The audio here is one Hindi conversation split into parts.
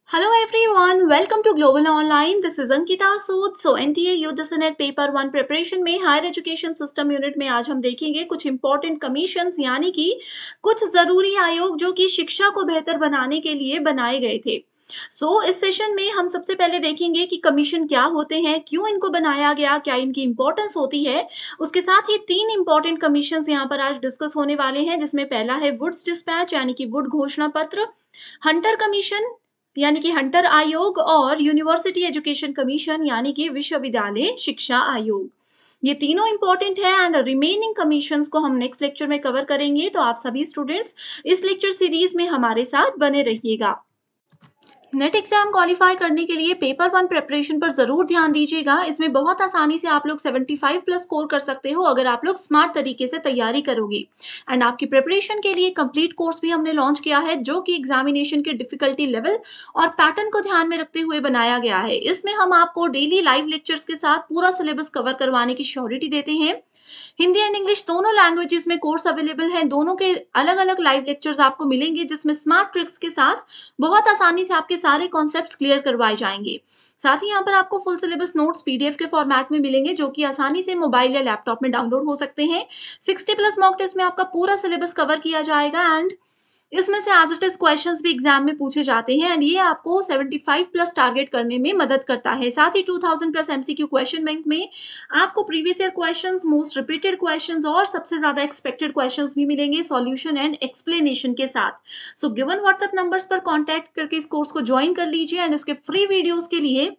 Hello everyone, welcome to Global Online. This is Ankita Sood. So NTA UGC net paper 1 preparation में हायर एजुकेशन सिस्टम यूनिट में आज हम देखेंगे कुछ इंपॉर्टेंट कमीशंस यानी कि कुछ जरूरी आयोग जो कि शिक्षा को बेहतर बनाने के लिए बनाए गए थे। इस सेशन में हम सबसे पहले देखेंगे कि कमीशन क्या होते हैं, क्यों इनको बनाया गया, क्या इनकी इंपॉर्टेंस होती है। उसके साथ ही 3 इंपॉर्टेंट कमीशंस यहाँ पर आज डिस्कस होने वाले हैं, जिसमें पहला है वुड्स डिस्पैच यानी कि वुड घोषणा पत्र, हंटर कमीशन यानी कि हंटर आयोग और यूनिवर्सिटी एजुकेशन कमीशन यानी कि विश्वविद्यालय शिक्षा आयोग। ये तीनों इंपॉर्टेंट है एंड रिमेनिंग कमीशंस को हम नेक्स्ट लेक्चर में कवर करेंगे। तो आप सभी स्टूडेंट्स इस लेक्चर सीरीज में हमारे साथ बने रहिएगा। नेट एग्जाम क्वालिफाई करने के लिए पेपर 1 प्रिपरेशन पर जरूर ध्यान दीजिएगा। इसमें बहुत आसानी से आप लोग 75 प्लस स्कोर कर सकते हो अगर आप लोग स्मार्ट तरीके से तैयारी करोगे। एंड आपकी प्रिपरेशन के लिए कंप्लीट कोर्स भी हमने लॉन्च किया है जो कि एग्जामिनेशन के डिफिकल्टी लेवल और पैटर्न को ध्यान में रखते हुए बनाया गया है। इसमें हम आपको डेली लाइव लेक्चर्स के साथ पूरा सिलेबस कवर करवाने की श्योरिटी देते हैं। हिंदी एंड इंग्लिश दोनों लैंग्वेजेस में कोर्स अवेलेबल है। दोनों के अलग अलग लाइव लेक्चर्स आपको मिलेंगे जिसमें स्मार्ट ट्रिक्स के साथ बहुत आसानी से आपके सारे कॉन्सेप्ट्स क्लियर करवाए जाएंगे। साथ ही यहाँ पर आपको फुल सिलेबस नोट्स पीडीएफ के फॉर्मेट में मिलेंगे जो कि आसानी से मोबाइल या लैपटॉप में डाउनलोड हो सकते हैं। 60 प्लस मॉक टेस्ट में आपका पूरा सिलेबस कवर किया जाएगा एंड इसमें से एज इट इज क्वेश्चंस भी एग्जाम में पूछे जाते हैं एंड ये आपको 75 प्लस टारगेट करने में मदद करता है। साथ ही 2000 प्लस एमसीक्यू क्वेश्चन बैंक में आपको previous year questions, most repeated questions और सबसे ज्यादा एक्सपेक्टेड क्वेश्चंस भी मिलेंगे सॉल्यूशन एंड एक्सप्लेनेशन के साथ। गिवन व्हाट्सएप नंबर्स पर कॉन्टैक्ट करके इस कोर्स को ज्वाइन कर लीजिए एंड इसके फ्री वीडियोज के लिए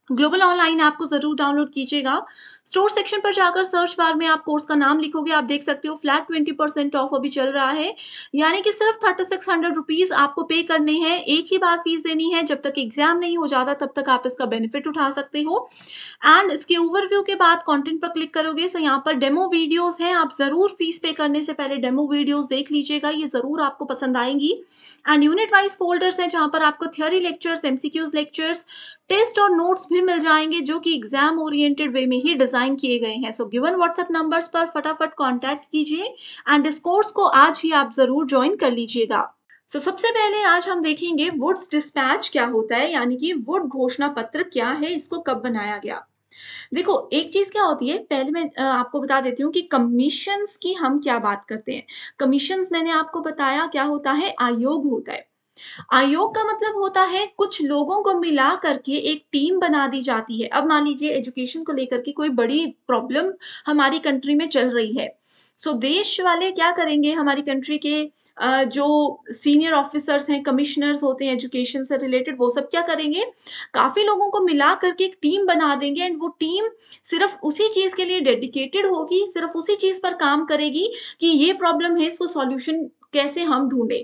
ग्लोबल ऑनलाइन ऐप को जरूर डाउनलोड कीजिएगा। स्टोर सेक्शन पर जाकर सर्च बार में आप कोर्स का नाम लिखोगे, आप देख सकते हो फ्लैट 20% ऑफ अभी चल रहा है, यानी कि सिर्फ 3600 रुपीज आपको पे करने हैं। एक ही बार फीस देनी है, जब तक एग्जाम नहीं हो जाता तब तक आप इसका बेनिफिट उठा सकते हो। एंड इसके ओवरव्यू के बाद कंटेंट पर क्लिक करोगे तो यहाँ पर डेमो वीडियोस हैं, आप जरूर फीस पे करने से पहले डेमो वीडियोस देख लीजिएगा, ये जरूर आपको पसंद आएंगी। एंड यूनिट वाइज फोल्डर्स हैं जहां पर आपको theory lectures, MCQs lectures, test और नोट्स भी मिल जाएंगे जो कि एग्जाम ओरिएंटेड वे में ही डिजाइन किए गए हैं। गिवन व्हाट्सएप नंबर्स पर फटाफट कांटेक्ट कीजिए एंड इस कोर्स को आज ही आप जरूर ज्वाइन कर लीजिएगा। सबसे पहले आज हम देखेंगे वुड्स डिस्पैच क्या होता है, यानी कि वुड घोषणा पत्र क्या है, इसको कब बनाया गया। देखो एक चीज क्या होती है, पहले मैं आपको बता देती हूँ कि कमीशंस की हम क्या बात करते हैं। कमीशंस मैंने आपको बताया क्या होता है, आयोग होता है। आयोग का मतलब होता है कुछ लोगों को मिला करके एक टीम बना दी जाती है। अब मान लीजिए एजुकेशन को लेकर के कोई बड़ी प्रॉब्लम हमारी कंट्री में चल रही है। देश वाले क्या करेंगे, हमारी कंट्री के जो सीनियर ऑफिसर्स हैं, कमिश्नर्स होते हैं एजुकेशन से रिलेटेड, वो सब क्या करेंगे, काफी लोगों को मिला करके एक टीम बना देंगे एंड वो टीम सिर्फ उसी चीज के लिए डेडिकेटेड होगी, सिर्फ उसी चीज पर काम करेगी कि ये प्रॉब्लम है, इसको सॉल्यूशन कैसे हम ढूंढे।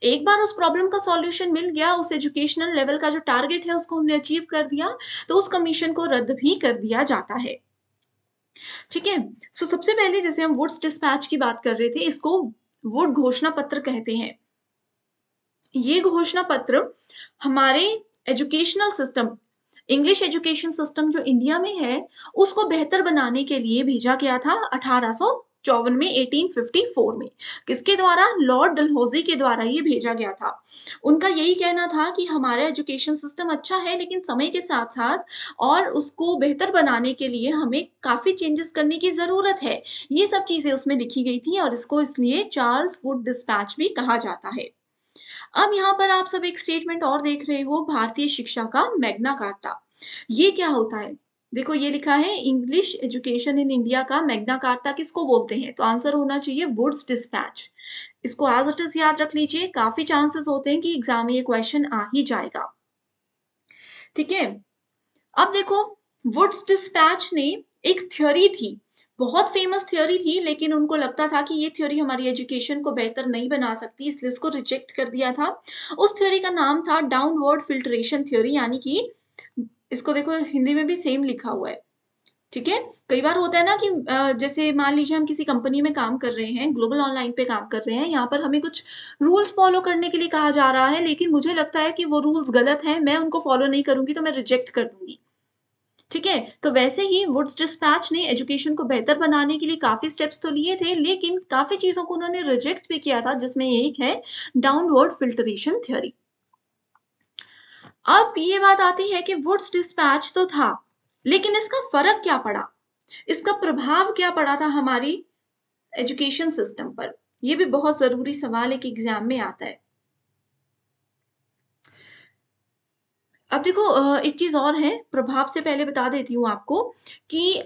एक बार उस प्रॉब्लम का सॉल्यूशन मिल गया, उस एजुकेशनल लेवल का जो टारगेट है उसको हमने अचीव कर दिया, तो उस कमीशन को रद्द भी कर दिया जाता है। ठीक है। सबसे पहले जैसे हम वुड्स डिस्पैच की बात कर रहे थे, इसको वुड घोषणा पत्र कहते हैं। ये घोषणा पत्र हमारे educational system, English education system जो इंडिया में है, उसको बेहतर बनाने के लिए भेजा गया था 1854 में, 1854 में। किसके द्वारा, लॉर्ड डलहौजी के द्वारा ये भेजा गया था। उनका यही कहना था कि हमारा एजुकेशन सिस्टम अच्छा है लेकिन समय के साथ साथ और उसको बेहतर बनाने के लिए हमें काफी चेंजेस करने की जरूरत है। ये सब चीजें उसमें लिखी गई थी और इसको इसलिए चार्ल्स वुड डिस्पैच भी कहा जाता है। अब यहाँ पर आप सब एक स्टेटमेंट और देख रहे हो, भारतीय शिक्षा का मैग्ना कार्टा। ये क्या होता है, देखो ये लिखा है इंग्लिश एजुकेशन इन इंडिया का मैग्ना कार्टा किसको बोलते हैं, तो आंसर होना चाहिए वुड्स डिस्पैच। इसको एज इट इज याद रख लीजिए, काफी चांसेस होते हैं कि एग्जाम में ये क्वेश्चन आ ही जाएगा। ठीक है। अब देखो वुड्स डिस्पैच ने एक थ्योरी थी, बहुत फेमस थ्योरी थी, लेकिन उनको लगता था कि ये थ्योरी हमारी एजुकेशन को बेहतर नहीं बना सकती, इसलिए इसको रिजेक्ट कर दिया था। उस थ्योरी का नाम था डाउनवर्ड फिल्ट्रेशन थ्योरी, यानी कि इसको देखो हिंदी में भी सेम लिखा हुआ है। ठीक है। कई बार होता है ना कि जैसे मान लीजिए हम किसी कंपनी में काम कर रहे हैं, ग्लोबल ऑनलाइन पे काम कर रहे हैं, यहाँ पर हमें कुछ रूल्स फॉलो करने के लिए कहा जा रहा है, लेकिन मुझे लगता है कि वो रूल्स गलत हैं, मैं उनको फॉलो नहीं करूंगी तो मैं रिजेक्ट कर दूंगी। ठीक है। तो वैसे ही वुड्स डिस्पैच ने एजुकेशन को बेहतर बनाने के लिए काफी स्टेप्स तो लिए थे, लेकिन काफी चीजों को उन्होंने रिजेक्ट भी किया था, जिसमें एक है डाउनवर्ड फिल्ट्रेशन थ्योरी। अब ये बात आती है कि वुड्स डिस्पैच तो था, लेकिन इसका फर्क क्या पड़ा, इसका प्रभाव क्या पड़ा था हमारी एजुकेशन सिस्टम पर। ये भी बहुत जरूरी सवाल एक एग्जाम में आता है। अब देखो एक चीज और है, प्रभाव से पहले बता देती हूँ आपको कि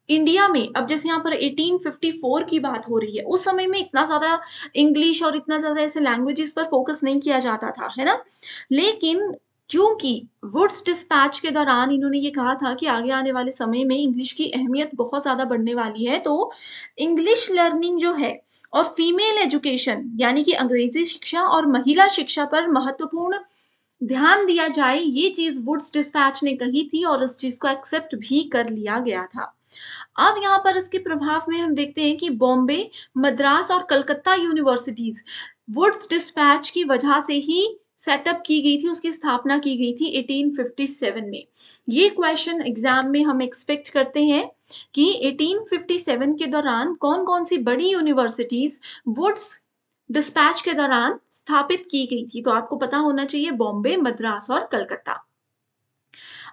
इंडिया में अब जैसे यहाँ पर 1854 की बात हो रही है, उस समय में इतना ज़्यादा इंग्लिश और इतना ज़्यादा ऐसे लैंग्वेजेस पर फोकस नहीं किया जाता था, है ना? लेकिन क्योंकि वुड्स डिस्पैच के दौरान इन्होंने ये कहा था कि आगे आने वाले समय में इंग्लिश की अहमियत बहुत ज़्यादा बढ़ने वाली है, तो इंग्लिश लर्निंग जो है और फीमेल एजुकेशन यानी कि अंग्रेजी शिक्षा और महिला शिक्षा पर महत्वपूर्ण ध्यान दिया जाए, ये चीज़ वुड्स डिस्पैच ने कही थी और इस चीज़ को एक्सेप्ट भी कर लिया गया था। अब यहाँ पर इसके प्रभाव में हम देखते हैं कि बॉम्बे, मद्रास और कलकत्ता यूनिवर्सिटीज वुड्स डिस्पैच की वजह से ही सेटअप की गई थी, उसकी स्थापना की गई थी 1857 में। ये क्वेश्चन एग्जाम में हम एक्सपेक्ट करते हैं कि 1857 के दौरान कौन-कौन सी बड़ी यूनिवर्सिटीज वुड्स डिस्पैच के दौरान स्थापित की गई थी। तो आपको पता होना चाहिए बॉम्बे, मद्रास और कलकत्ता।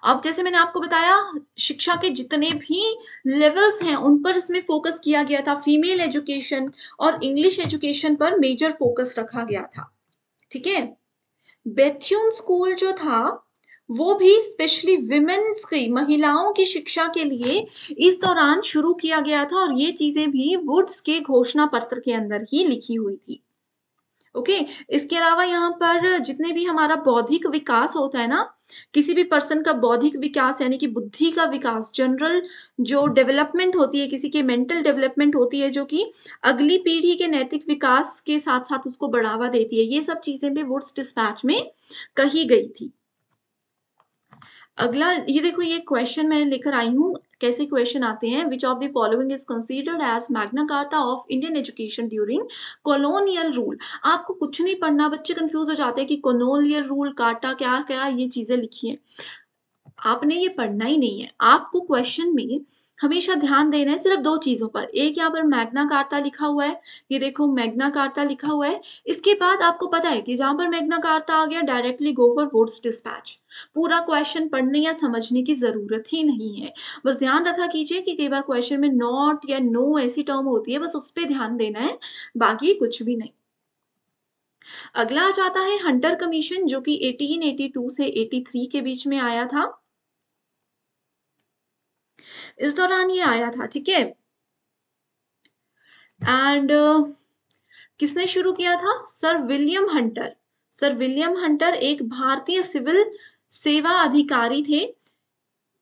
अब जैसे मैंने आपको बताया, शिक्षा के जितने भी लेवल्स हैं उन पर इसमें फोकस किया गया था। फीमेल एजुकेशन और इंग्लिश एजुकेशन पर मेजर फोकस रखा गया था। ठीक है। बेथ्यून स्कूल जो था वो भी स्पेशली विमेन्स की, महिलाओं की शिक्षा के लिए इस दौरान शुरू किया गया था और ये चीजें भी वुड्स के घोषणा पत्र के अंदर ही लिखी हुई थी। ओके। इसके अलावा यहाँ पर जितने भी हमारा बौद्धिक विकास होता है ना, किसी भी पर्सन का बौद्धिक विकास यानी कि बुद्धि का विकास, जनरल जो डेवलपमेंट होती है, किसी की मेंटल डेवलपमेंट होती है जो कि अगली पीढ़ी के नैतिक विकास के साथ साथ उसको बढ़ावा देती है, ये सब चीजें भी वुड्स डिस्पैच में कही गई थी। अगला ये देखो, ये क्वेश्चन मैं लेकर आई हूँ, कैसे क्वेश्चन आते हैं। Which of the following is considered as Magna Carta of Indian education during colonial rule. आपको कुछ नहीं पढ़ना, बच्चे कंफ्यूज हो जाते हैं कि कॉलोनियल रूल, कार्टा क्या क्या ये चीजें लिखी हैं। आपने ये पढ़ना ही नहीं है। आपको क्वेश्चन में हमेशा ध्यान देना है सिर्फ दो चीजों पर। एक यहाँ पर मैग्ना कार्टा लिखा हुआ है, ये देखो मैग्ना कार्टा लिखा हुआ है। इसके बाद आपको पता है कि जहां पर मैग्ना कार्टा आ गया, directly go for Woods dispatch. पूरा क्वेश्चन पढ़ने या समझने की जरूरत ही नहीं है। बस ध्यान रखा कीजिए कि कई बार क्वेश्चन में नॉट या नो ऐसी टर्म होती है, बस उस पर ध्यान देना है, बाकी कुछ भी नहीं। अगला आ जाता है हंटर कमीशन, जो कि 1882 से 83 के बीच में आया था। इस दौरान ये आया था, ठीक है। एंड किसने शुरू किया था? Sir William Hunter. Sir William Hunter एक भारतीय सिविल सेवा अधिकारी थे,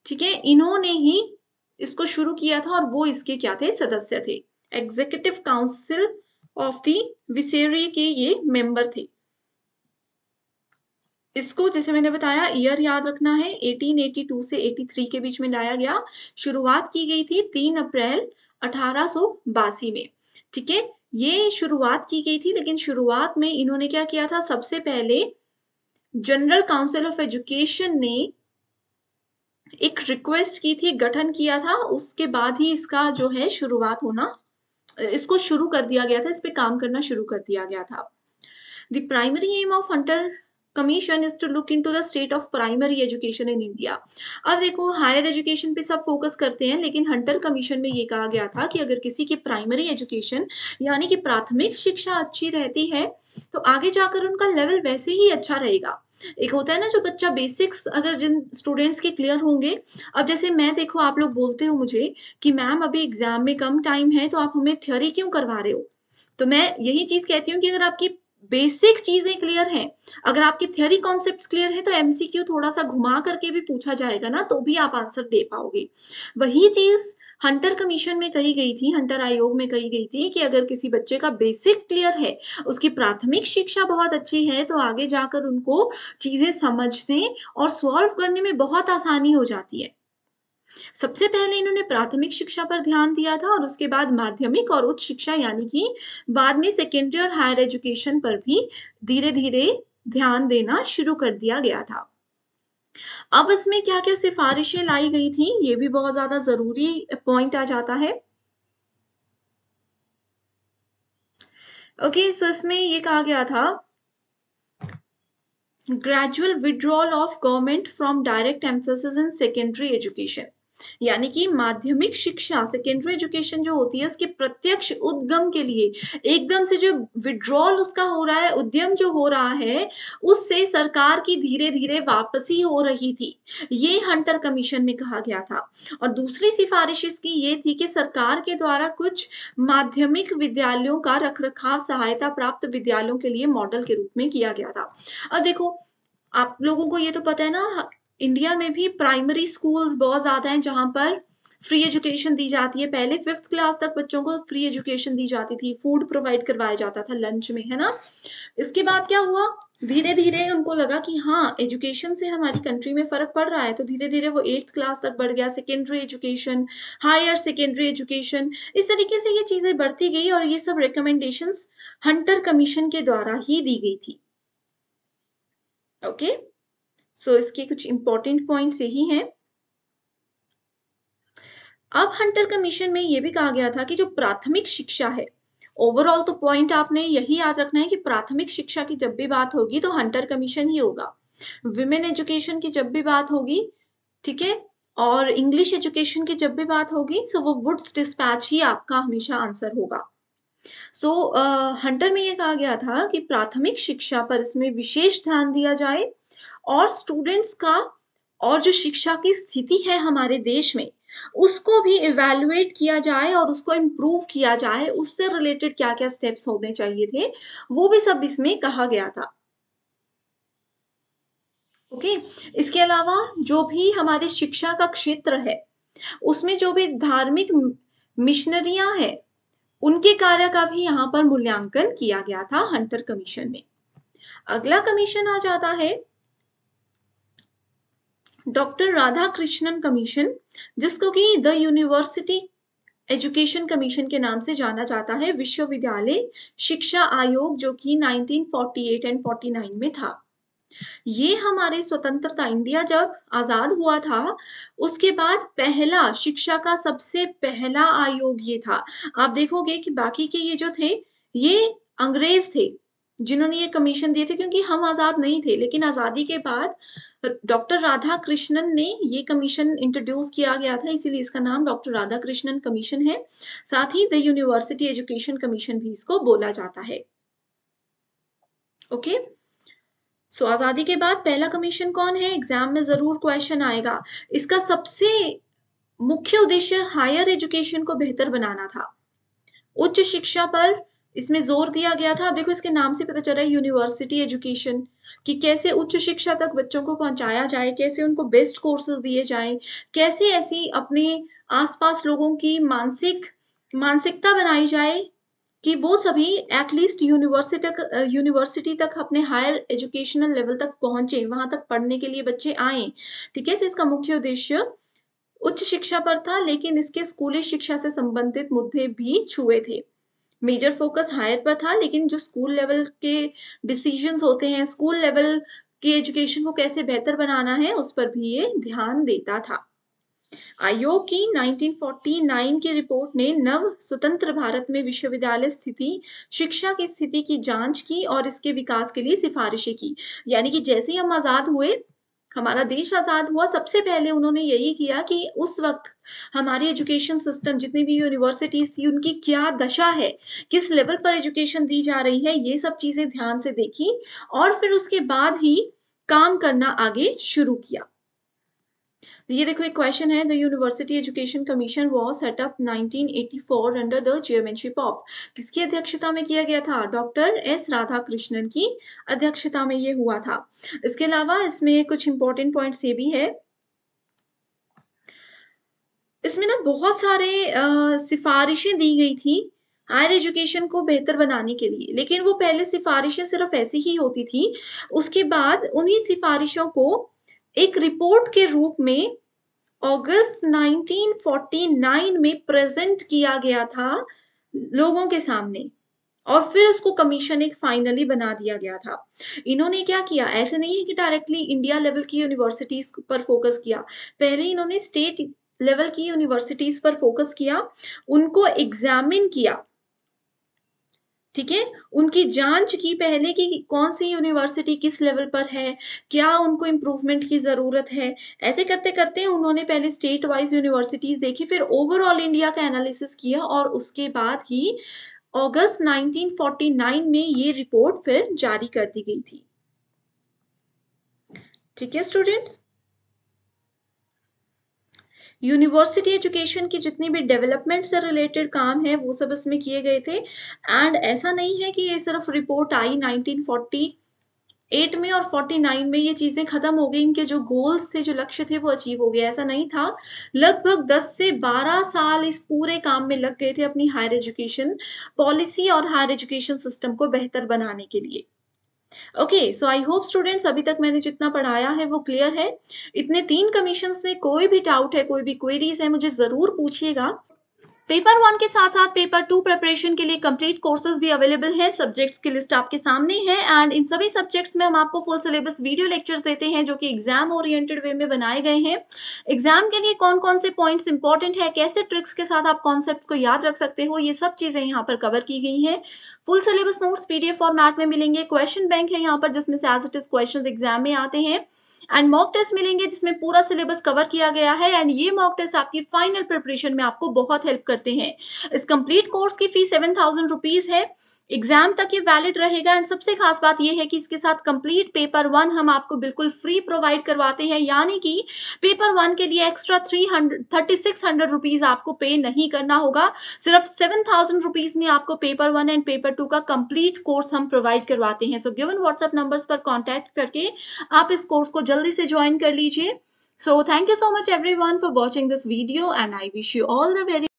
ठीक है। इन्होंने ही इसको शुरू किया था और वो इसके क्या थे? सदस्य थे। एग्जीक्यूटिव काउंसिल ऑफ द विसेरी के ये मेंबर थे। इसको जैसे मैंने बताया ईयर याद रखना है, 1882 से 83 के बीच में लाया गया। शुरुआत की गई थी 3 अप्रैल 1882 में, ठीक है। ये शुरुआत की गई थी, लेकिन शुरुआत में इन्होंने क्या किया था? सबसे पहले जनरल काउंसिल ऑफ एजुकेशन ने एक रिक्वेस्ट की थी, गठन किया था, उसके बाद ही इसका जो है शुरुआत होना, इसको शुरू कर दिया गया था, इस पे काम करना शुरू कर दिया गया था। The primary aim of Hunter Commission is to look into the state of primary education in India. अब देखो हायर एजुकेशन पे सब फोकस करते हैं, लेकिन हंटर कमीशन में ये कहा गया था कि अगर किसी की प्राइमरी एजुकेशन यानी कि प्राथमिक शिक्षा अच्छी रहती है तो आगे जाकर उनका लेवल वैसे ही अच्छा रहेगा। एक होता है ना जो बच्चा बेसिक्स अगर जिन स्टूडेंट्स के क्लियर होंगे, अब जैसे मैं देखो आप लोग बोलते हो मुझे कि मैम अभी एग्जाम में कम टाइम है तो आप हमें थ्योरी क्यों करवा रहे हो, तो मैं यही चीज कहती हूँ कि अगर आपकी बेसिक चीजें क्लियर हैं, अगर आपकी थ्योरी कॉन्सेप्ट्स क्लियर है, तो एमसीक्यू थोड़ा सा घुमा करके भी पूछा जाएगा ना, तो भी आप आंसर दे पाओगे। वही चीज हंटर कमीशन में कही गई थी, हंटर आयोग में कही गई थी कि अगर किसी बच्चे का बेसिक क्लियर है, उसकी प्राथमिक शिक्षा बहुत अच्छी है, तो आगे जाकर उनको चीजें समझने और सॉल्व करने में बहुत आसानी हो जाती है। सबसे पहले इन्होंने प्राथमिक शिक्षा पर ध्यान दिया था और उसके बाद माध्यमिक और उच्च शिक्षा यानी कि बाद में सेकेंडरी और हायर एजुकेशन पर भी धीरे धीरे ध्यान देना शुरू कर दिया गया था। अब इसमें क्या क्या सिफारिशें लाई गई थी, ये भी बहुत ज्यादा जरूरी पॉइंट आ जाता है। ओके, सो इसमें ये कहा गया था gradual withdrawal of government from direct emphasis in secondary education, यानी कि माध्यमिक शिक्षा सेकेंडरी एजुकेशन जो होती है उसके प्रत्यक्ष उद्गम के लिए एकदम से जो विड्रॉल उसका हो रहा है, उद्यम जो हो रहा है, उससे सरकार की धीरे धीरे वापसी हो रही थी। ये हंटर कमीशन में कहा गया था। और दूसरी सिफारिश इसकी ये थी कि सरकार के द्वारा कुछ माध्यमिक विद्यालयों का रखरखाव सहायता प्राप्त विद्यालयों के लिए मॉडल के रूप में किया गया था। अब देखो, आप लोगों को ये तो पता है ना, इंडिया में भी प्राइमरी स्कूल्स बहुत ज्यादा हैं जहां पर फ्री एजुकेशन दी जाती है। पहले 5th क्लास तक बच्चों को फ्री एजुकेशन दी जाती थी, फूड प्रोवाइड करवाया जाता था लंच में, है ना। इसके बाद क्या हुआ, धीरे धीरे उनको लगा कि हाँ, एजुकेशन से हमारी कंट्री में फर्क पड़ रहा है, तो धीरे धीरे वो 8th क्लास तक बढ़ गया, secondary education, higher secondary education, इस तरीके से ये चीजें बढ़ती गई और ये सब रिकमेंडेशंस हंटर कमीशन के द्वारा ही दी गई थी। ओके, सो इसके कुछ इंपॉर्टेंट पॉइंट्स यही हैं। अब हंटर कमीशन में यह भी कहा गया था कि जो प्राथमिक शिक्षा है, ओवरऑल तो पॉइंट आपने यही याद रखना है कि प्राथमिक शिक्षा की जब भी बात होगी तो हंटर कमीशन ही होगा। विमेन एजुकेशन की जब भी बात होगी, ठीक है, और इंग्लिश एजुकेशन की जब भी बात होगी, सो वो वुड्स डिस्पैच ही आपका हमेशा आंसर होगा। सो हंटर में ये कहा गया था कि प्राथमिक शिक्षा पर इसमें विशेष ध्यान दिया जाए और स्टूडेंट्स का और जो शिक्षा की स्थिति है हमारे देश में उसको भी इवैल्यूएट किया जाए और उसको इम्प्रूव किया जाए, उससे रिलेटेड क्या क्या स्टेप्स होने चाहिए थे वो भी सब इसमें कहा गया था। ओके, इसके अलावा जो भी हमारे शिक्षा का क्षेत्र है उसमें जो भी धार्मिक मिशनरियां हैं उनके कार्य का भी यहाँ पर मूल्यांकन किया गया था हंटर कमीशन में। अगला कमीशन आ जाता है डॉक्टर राधाकृष्णन कमीशन, जिसको कि द यूनिवर्सिटी एजुकेशन कमीशन के नाम से जाना जाता है, विश्वविद्यालय शिक्षा आयोग, जो कि 1948 एंड 49 में था। ये हमारे स्वतंत्रता इंडिया जब आजाद हुआ था उसके बाद पहला शिक्षा का सबसे पहला आयोग ये था। आप देखोगे कि बाकी के ये जो थे ये अंग्रेज थे जिन्होंने ये कमीशन दिए थे, क्योंकि हम आजाद नहीं थे, लेकिन आजादी के बाद डॉक्टर राधा कृष्णन ने ये कमीशन इंट्रोड्यूस किया गया था, इसीलिए इसका नाम डॉक्टर राधा कृष्णन कमीशन है। साथ ही द यूनिवर्सिटी एजुकेशन कमीशन भी इसको बोला जाता है। ओके, सो आजादी के बाद पहला कमीशन कौन है, एग्जाम में जरूर क्वेश्चन आएगा। इसका सबसे मुख्य उद्देश्य हायर एजुकेशन को बेहतर बनाना था, उच्च शिक्षा पर इसमें जोर दिया गया था। अब देखो इसके नाम से पता चल रहा है यूनिवर्सिटी एजुकेशन, कि कैसे उच्च शिक्षा तक बच्चों को पहुंचाया जाए, कैसे उनको बेस्ट कोर्सेज दिए जाएं, कैसे ऐसी अपने आसपास लोगों की मानसिकता बनाई जाए कि वो सभी एटलीस्ट यूनिवर्सिटी तक अपने हायर एजुकेशनल लेवल तक पहुंचे, वहां तक पढ़ने के लिए बच्चे आए। ठीक है, तो इसका मुख्य उद्देश्य उच्च शिक्षा पर था, लेकिन इसके स्कूली शिक्षा से संबंधित मुद्दे भी छुए थे। मेजर फोकस हायर पर था, लेकिन जो स्कूल लेवल के डिसीजंस होते हैं, स्कूल लेवल की एजुकेशन को कैसे बेहतर बनाना है, उस पर भी ये ध्यान देता था। आयोग की 1949 की रिपोर्ट ने नव स्वतंत्र भारत में विश्वविद्यालय स्थिति शिक्षा की स्थिति की जांच की और इसके विकास के लिए सिफारिशें की। यानी कि जैसे ही हम आजाद हुए, हमारा देश आजाद हुआ, सबसे पहले उन्होंने यही किया कि उस वक्त हमारी एजुकेशन सिस्टम, जितनी भी यूनिवर्सिटीज थी, उनकी क्या दशा है, किस लेवल पर एजुकेशन दी जा रही है, ये सब चीजें ध्यान से देखी और फिर उसके बाद ही काम करना आगे शुरू किया। ये देखो एक क्वेश्चन है, the university education commission was set up 1984 under the chairmanship of, किसकी अध्यक्षता में किया गया था, डॉक्टर एस राधाकृष्णन की अध्यक्षता में ये हुआ था। इसके अलावा इसमें कुछ इंपॉर्टेंट पॉइंट्स ये भी है, इसमें ना बहुत सारे सिफारिशें दी गई थी हायर एजुकेशन को बेहतर बनाने के लिए, लेकिन वो पहले सिफारिशें सिर्फ ऐसी ही होती थी। उसके बाद उन्हीं सिफारिशों को एक रिपोर्ट के रूप में अगस्त 1949 में प्रेजेंट किया गया था लोगों के सामने, और फिर उसको कमीशन एक फाइनली बना दिया गया था। इन्होंने क्या किया, ऐसे नहीं है कि डायरेक्टली इंडिया लेवल की यूनिवर्सिटीज पर फोकस किया, पहले इन्होंने स्टेट लेवल की यूनिवर्सिटीज पर फोकस किया, उनको एग्जामिन किया ठीक है? उनकी जाँच की पहले कि कौन-सी यूनिवर्सिटी किस लेवल पर है, क्या उनको इम्प्रूवमेंट की ज़रूरत है। ऐसे करते-करते उन्होंने पहले स्टेट वाइज़ यूनिवर्सिटीज़ देखी, फिर ओवरऑल इंडिया का एनालिसिस किया और उसके बाद ही अगस्त 1949 में ये रिपोर्ट फिर जारी कर दी गई थी। ठीक है स्टूडेंट्स? यूनिवर्सिटी एजुकेशन की जितनी भी डेवलपमेंट से रिलेटेड काम है, वो सब इसमें किए गए थे एंड ऐसा नहीं है कि ये सिर्फ रिपोर्ट आई 1948 में और 49 में ये चीज़ें खत्म हो गई, इनके जो गोल्स थे, जो लक्ष्य थे, वो अचीव हो गए, ऐसा नहीं था। लगभग 10 से 12 साल इस पूरे काम में लग गए थे अपनी हायर एजुकेशन पॉलिसी और हायर एजुकेशन सिस्टम को बेहतर बनाने के लिए। Okay, so I hope students अभी तक मैंने जितना पढ़ाया है वो क्लियर है। इतने 3 कमीशंस में कोई भी डाउट है, कोई भी क्वेरीज है, मुझे ज़रूर पूछिएगा। पेपर 1 के साथ-साथ पेपर 2 प्रिपरेशन के लिए कंप्लीट कोर्सेज़ भी अवेलेबल है। सब्जेक्ट्स की लिस्ट आपके सामने है एंड इन सभी सब्जेक्ट्स में हम आपको फुल सिलेबस वीडियो लेक्चर्स देते हैं जो कि एग्जाम ओरिएंटेड वे में बनाए गए हैं। एग्जाम के लिए कौन-कौन से पॉइंट्स इंपॉर्टेंट है, कैसे ट्रिक्स के साथ आप कॉन्सेप्ट्स को याद रख सकते हो, ये सब चीज़ें यहाँ पर कवर की गई हैं। Full syllabus notes PDF format में मिलेंगे। क्वेश्चन बैंक है यहाँ पर जिसमें से as it is questions exam में आते हैं एंड मॉक टेस्ट मिलेंगे जिसमें पूरा सिलेबस कवर किया गया है एंड ये मॉक टेस्ट आपकी फाइनल प्रिपरेशन में आपको बहुत हेल्प करते हैं। इस कंप्लीट कोर्स की फीस 7,000 रुपीज है। एग्जाम तक ये वैलिड रहेगा एंड सबसे खास बात ये है कि इसके साथ कंप्लीट पेपर 1 हम आपको बिल्कुल फ्री प्रोवाइड करवाते हैं, यानी कि पेपर 1 के लिए एक्स्ट्रा 3600 रुपीज आपको पे नहीं करना होगा। सिर्फ 7,000 रुपीज में आपको पेपर 1 एंड पेपर 2 का कंप्लीट कोर्स हम प्रोवाइड करवाते हैं। सो गिवन व्हाट्सएप नंबर्स पर कॉन्टैक्ट करके आप इस कोर्स को जल्दी से ज्वाइन कर लीजिए। So thank you so much everyone for watching this video and I wish you all the very